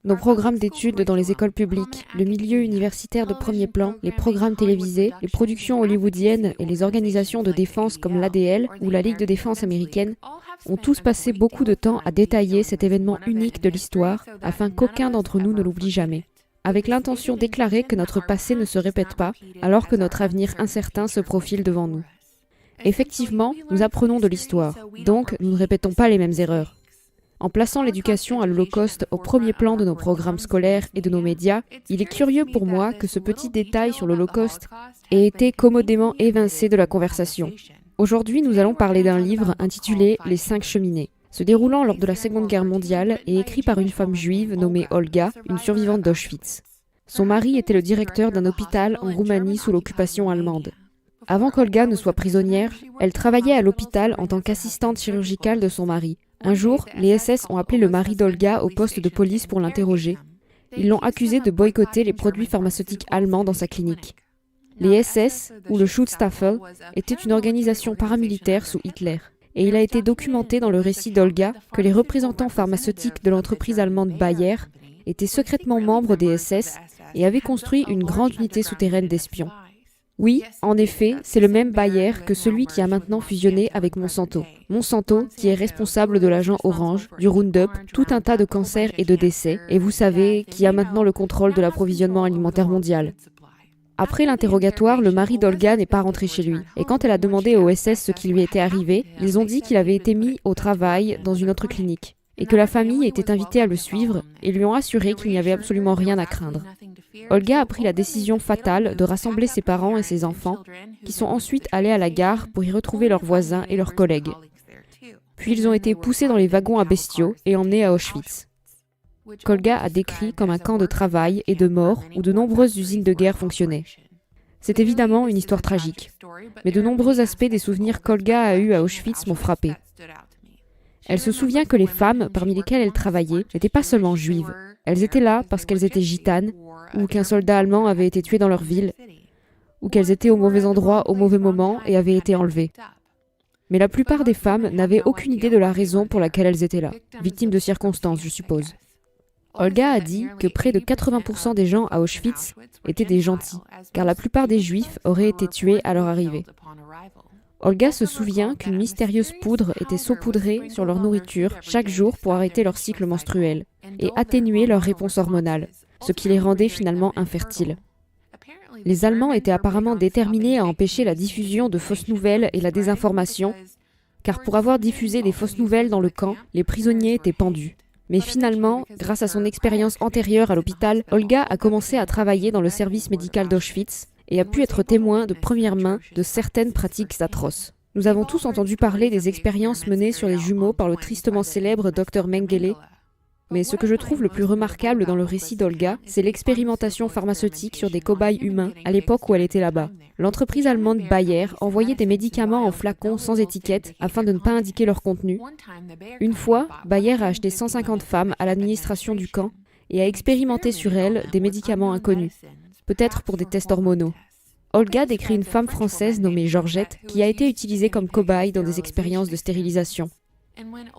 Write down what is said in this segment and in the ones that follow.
Nos programmes d'études dans les écoles publiques, le milieu universitaire de premier plan, les programmes télévisés, les productions hollywoodiennes et les organisations de défense comme l'ADL ou la Ligue de défense américaine ont tous passé beaucoup de temps à détailler cet événement unique de l'histoire afin qu'aucun d'entre nous ne l'oublie jamais, avec l'intention déclarée que notre passé ne se répète pas alors que notre avenir incertain se profile devant nous. Effectivement, nous apprenons de l'histoire, donc nous ne répétons pas les mêmes erreurs. En plaçant l'éducation à l'Holocauste au premier plan de nos programmes scolaires et de nos médias, il est curieux pour moi que ce petit détail sur l'Holocauste ait été commodément évincé de la conversation. Aujourd'hui, nous allons parler d'un livre intitulé « Les 5 cheminées », se déroulant lors de la Seconde Guerre mondiale et écrit par une femme juive nommée Olga, une survivante d'Auschwitz. Son mari était le directeur d'un hôpital en Roumanie sous l'occupation allemande. Avant qu'Olga ne soit prisonnière, elle travaillait à l'hôpital en tant qu'assistante chirurgicale de son mari. Un jour, les SS ont appelé le mari d'Olga au poste de police pour l'interroger. Ils l'ont accusé de boycotter les produits pharmaceutiques allemands dans sa clinique. Les SS, ou le Schutzstaffel, étaient une organisation paramilitaire sous Hitler. Et il a été documenté dans le récit d'Olga que les représentants pharmaceutiques de l'entreprise allemande Bayer étaient secrètement membres des SS et avaient construit une grande unité souterraine d'espions. Oui, en effet, c'est le même Bayer que celui qui a maintenant fusionné avec Monsanto. Monsanto, qui est responsable de l'agent orange, du Roundup, tout un tas de cancers et de décès, et vous savez, qui a maintenant le contrôle de l'approvisionnement alimentaire mondial. Après l'interrogatoire, le mari d'Olga n'est pas rentré chez lui, et quand elle a demandé aux SS ce qui lui était arrivé, ils ont dit qu'il avait été mis au travail dans une autre clinique, et que la famille était invitée à le suivre, et lui ont assuré qu'il n'y avait absolument rien à craindre. Olga a pris la décision fatale de rassembler ses parents et ses enfants, qui sont ensuite allés à la gare pour y retrouver leurs voisins et leurs collègues. Puis ils ont été poussés dans les wagons à bestiaux et emmenés à Auschwitz, qu'Olga a décrit comme un camp de travail et de mort où de nombreuses usines de guerre fonctionnaient. C'est évidemment une histoire tragique, mais de nombreux aspects des souvenirs qu'Olga a eus à Auschwitz m'ont frappée. Elle se souvient que les femmes, parmi lesquelles elle travaillait, n'étaient pas seulement juives. Elles étaient là parce qu'elles étaient gitanes, ou qu'un soldat allemand avait été tué dans leur ville, ou qu'elles étaient au mauvais endroit au mauvais moment et avaient été enlevées. Mais la plupart des femmes n'avaient aucune idée de la raison pour laquelle elles étaient là, victimes de circonstances, je suppose. Olga a dit que près de 80% des gens à Auschwitz étaient des gentils, car la plupart des juifs auraient été tués à leur arrivée. Olga se souvient qu'une mystérieuse poudre était saupoudrée sur leur nourriture chaque jour pour arrêter leur cycle menstruel et atténuer leur réponse hormonale, ce qui les rendait finalement infertiles. Les Allemands étaient apparemment déterminés à empêcher la diffusion de fausses nouvelles et la désinformation, car pour avoir diffusé des fausses nouvelles dans le camp, les prisonniers étaient pendus. Mais finalement, grâce à son expérience antérieure à l'hôpital, Olga a commencé à travailler dans le service médical d'Auschwitz et a pu être témoin de première main de certaines pratiques atroces. Nous avons tous entendu parler des expériences menées sur les jumeaux par le tristement célèbre Dr Mengele, mais ce que je trouve le plus remarquable dans le récit d'Olga, c'est l'expérimentation pharmaceutique sur des cobayes humains à l'époque où elle était là-bas. L'entreprise allemande Bayer envoyait des médicaments en flacons sans étiquette afin de ne pas indiquer leur contenu. Une fois, Bayer a acheté 150 femmes à l'administration du camp et a expérimenté sur elles des médicaments inconnus, peut-être pour des tests hormonaux. Olga décrit une femme française nommée Georgette qui a été utilisée comme cobaye dans des expériences de stérilisation.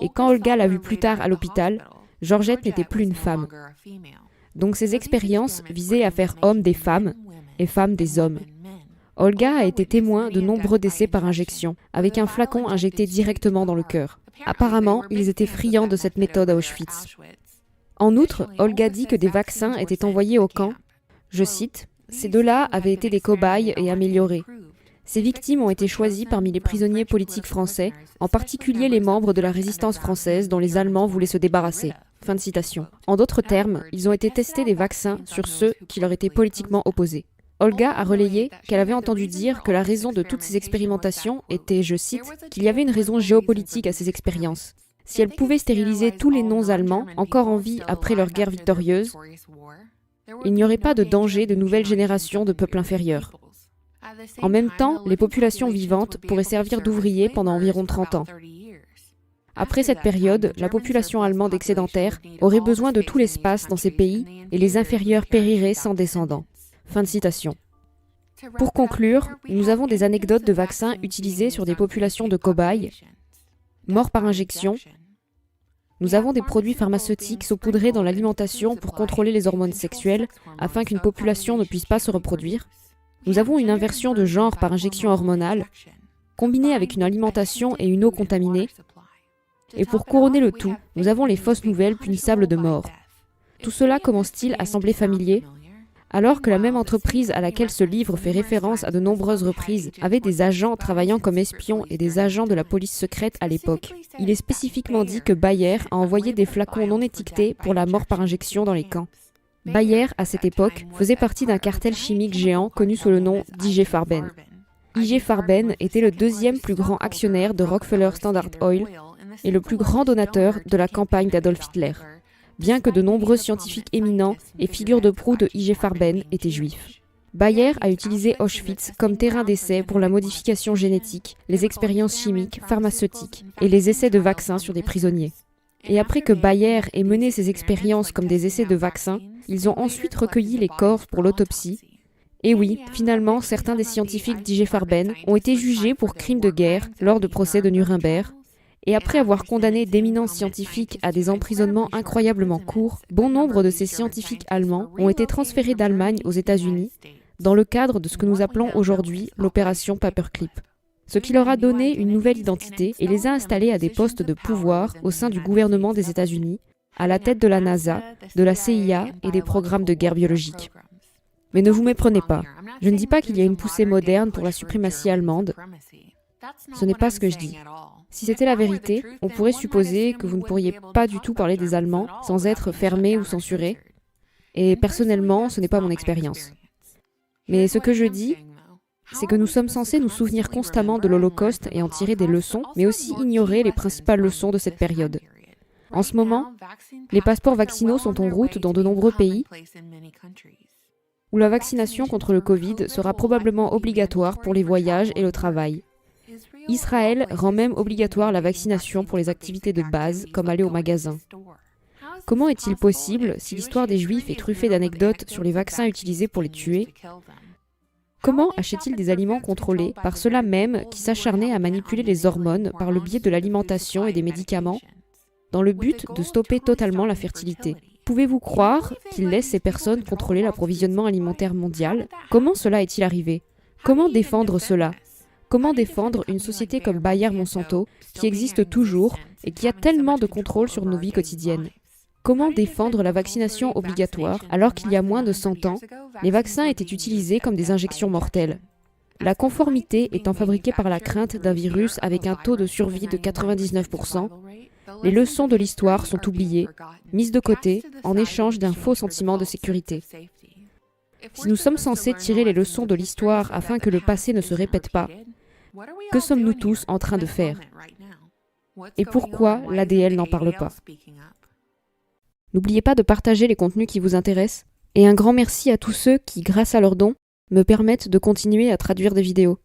Et quand Olga l'a vue plus tard à l'hôpital, Georgette n'était plus une femme. Donc ces expériences visaient à faire hommes des femmes et femmes des hommes. Olga a été témoin de nombreux décès par injection, avec un flacon injecté directement dans le cœur. Apparemment, ils étaient friands de cette méthode à Auschwitz. En outre, Olga dit que des vaccins étaient envoyés au camp. Je cite, « Ces deux-là avaient été des cobayes et améliorés. Ces victimes ont été choisies parmi les prisonniers politiques français, en particulier les membres de la résistance française dont les Allemands voulaient se débarrasser. » Fin de citation. En d'autres termes, ils ont été testés des vaccins sur ceux qui leur étaient politiquement opposés. Olga a relayé qu'elle avait entendu dire que la raison de toutes ces expérimentations était, je cite, qu'il y avait une raison géopolitique à ces expériences. Si elle pouvait stériliser tous les non-allemands encore en vie après leur guerre victorieuse, il n'y aurait pas de danger de nouvelles générations de peuples inférieurs. En même temps, les populations vivantes pourraient servir d'ouvriers pendant environ 30 ans. Après cette période, la population allemande excédentaire aurait besoin de tout l'espace dans ces pays et les inférieurs périraient sans descendants. Fin de citation. Pour conclure, nous avons des anecdotes de vaccins utilisés sur des populations de cobayes, morts par injection, Nous avons des produits pharmaceutiques saupoudrés dans l'alimentation pour contrôler les hormones sexuelles afin qu'une population ne puisse pas se reproduire. Nous avons une inversion de genre par injection hormonale, combinée avec une alimentation et une eau contaminée. Et pour couronner le tout, nous avons les fausses nouvelles punissables de mort. Tout cela commence-t-il à sembler familier ? Alors que la même entreprise à laquelle ce livre fait référence à de nombreuses reprises avait des agents travaillant comme espions et des agents de la police secrète à l'époque. Il est spécifiquement dit que Bayer a envoyé des flacons non étiquetés pour la mort par injection dans les camps. Bayer, à cette époque, faisait partie d'un cartel chimique géant connu sous le nom d'IG Farben. IG Farben était le deuxième plus grand actionnaire de Rockefeller Standard Oil et le plus grand donateur de la campagne d'Adolf Hitler, bien que de nombreux scientifiques éminents et figures de proue de IG Farben étaient juifs. Bayer a utilisé Auschwitz comme terrain d'essai pour la modification génétique, les expériences chimiques, pharmaceutiques et les essais de vaccins sur des prisonniers. Et après que Bayer ait mené ces expériences comme des essais de vaccins, ils ont ensuite recueilli les corps pour l'autopsie. Et oui, finalement, certains des scientifiques d'IG Farben ont été jugés pour crimes de guerre lors de procès de Nuremberg. Et après avoir condamné d'éminents scientifiques à des emprisonnements incroyablement courts, bon nombre de ces scientifiques allemands ont été transférés d'Allemagne aux États-Unis dans le cadre de ce que nous appelons aujourd'hui l'opération Paperclip, ce qui leur a donné une nouvelle identité et les a installés à des postes de pouvoir au sein du gouvernement des États-Unis, à la tête de la NASA, de la CIA et des programmes de guerre biologique. Mais ne vous méprenez pas, je ne dis pas qu'il y a une poussée moderne pour la suprématie allemande. Ce n'est pas ce que je dis. Si c'était la vérité, on pourrait supposer que vous ne pourriez pas du tout parler des Allemands sans être fermé ou censuré. Et personnellement, ce n'est pas mon expérience. Mais ce que je dis, c'est que nous sommes censés nous souvenir constamment de l'Holocauste et en tirer des leçons, mais aussi ignorer les principales leçons de cette période. En ce moment, les passeports vaccinaux sont en route dans de nombreux pays où la vaccination contre le Covid sera probablement obligatoire pour les voyages et le travail. Israël rend même obligatoire la vaccination pour les activités de base, comme aller au magasin. Comment est-il possible, si l'histoire des Juifs est truffée d'anecdotes sur les vaccins utilisés pour les tuer, comment achètent-ils des aliments contrôlés par ceux-là même qui s'acharnaient à manipuler les hormones par le biais de l'alimentation et des médicaments, dans le but de stopper totalement la fertilité ? Pouvez-vous croire qu'ils laissent ces personnes contrôler l'approvisionnement alimentaire mondial ? Comment cela est-il arrivé ? Comment défendre cela ? Comment défendre une société comme Bayer-Monsanto, qui existe toujours et qui a tellement de contrôle sur nos vies quotidiennes ? Comment défendre la vaccination obligatoire alors qu'il y a moins de 100 ans, les vaccins étaient utilisés comme des injections mortelles ? La conformité étant fabriquée par la crainte d'un virus avec un taux de survie de 99%, les leçons de l'histoire sont oubliées, mises de côté, en échange d'un faux sentiment de sécurité. Si nous sommes censés tirer les leçons de l'histoire afin que le passé ne se répète pas, que sommes-nous tous en train de faire ? Et pourquoi l'ADL n'en parle pas ? N'oubliez pas de partager les contenus qui vous intéressent, et un grand merci à tous ceux qui, grâce à leurs dons, me permettent de continuer à traduire des vidéos.